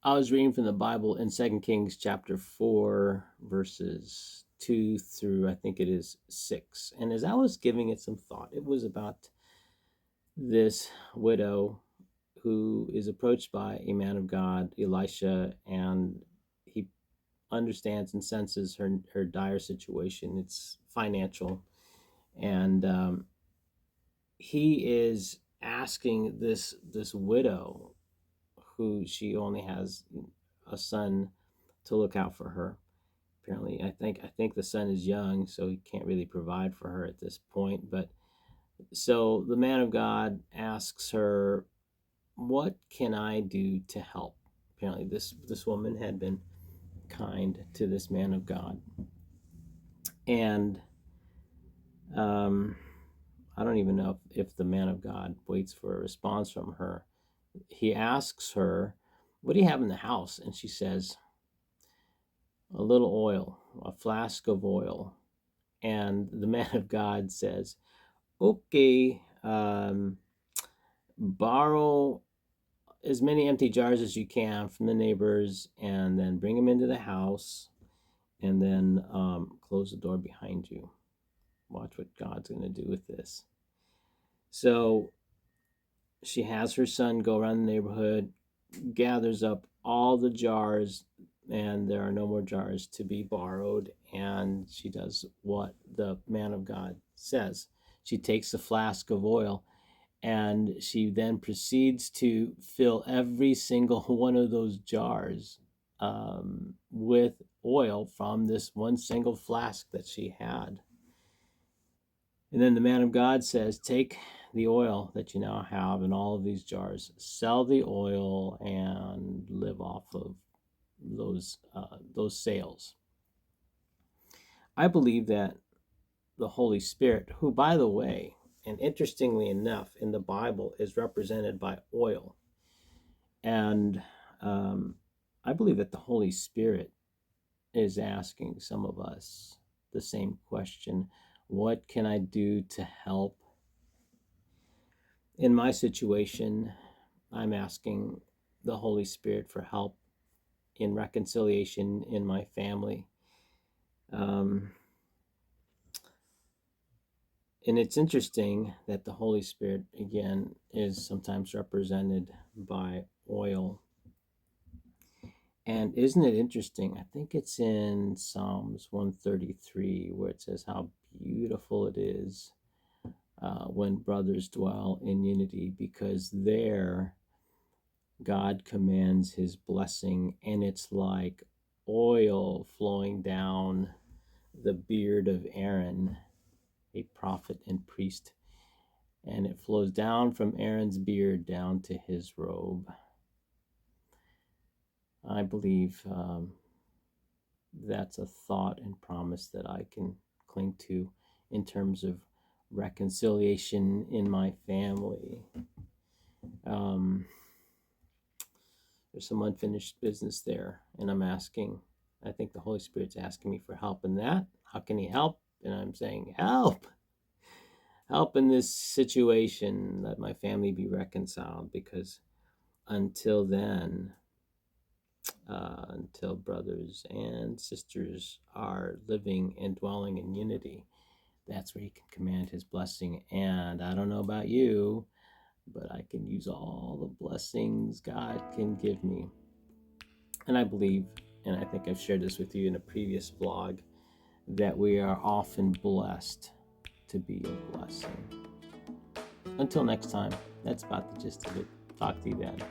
I was reading from the Bible in 2 Kings chapter 4, verses 2 through I think it is 6. And as I was giving it some thought, it was about this widow who is approached by a man of God, Elisha, and he understands and senses her dire situation. It's financial. And he is asking this widow, who she only has a son to look out for her. Apparently, I think the son is young, so he can't really provide for her at this point. But so the man of God asks her, "What can I do to help?" Apparently, this woman had been kind to this man of God, and um, I don't even know if the man of God waits for a response from her. He asks her, "What do you have in the house?" And she says, "A little oil, a flask of oil." And the man of God says, "Okay, borrow as many empty jars as you can from the neighbors, and then bring them into the house, and then close the door behind you. Watch what God's going to do with this." So she has her son go around the neighborhood, gathers up all the jars, and there are no more jars to be borrowed. And she does what the man of God says. She takes a flask of oil, and she then proceeds to fill every single one of those jars with oil from this one single flask that she had. And then the man of God says, "Take the oil that you now have in all of these jars, sell the oil, and live off of those sales." I believe that the Holy Spirit, who, by the way, and interestingly enough, in the Bible is represented by oil, and I believe that the Holy Spirit is asking some of us the same question: what can I do to help? In my situation, I'm asking the Holy Spirit for help in reconciliation in my family. Um, and it's interesting that the Holy Spirit, again, is sometimes represented by oil. And isn't it interesting? I think it's in Psalms 133 where it says how beautiful it is when brothers dwell in unity, because there God commands his blessing, and it's like oil flowing down the beard of Aaron, a prophet and priest, and it flows down from Aaron's beard down to his robe. I believe that's a thought and promise that I can cling to in terms of reconciliation in my family. Um, there's some unfinished business there, and I think the Holy Spirit's asking me for help in that. How can he help? And I'm saying, help in this situation, let my family be reconciled, because until then, until brothers and sisters are living and dwelling in unity, that's where he can command his blessing. And I don't know about you, but I can use all the blessings God can give me. And I believe, and I think I've shared this with you in a previous vlog, that we are often blessed to be a blessing. Until next time, that's about the gist of it. Talk to you then.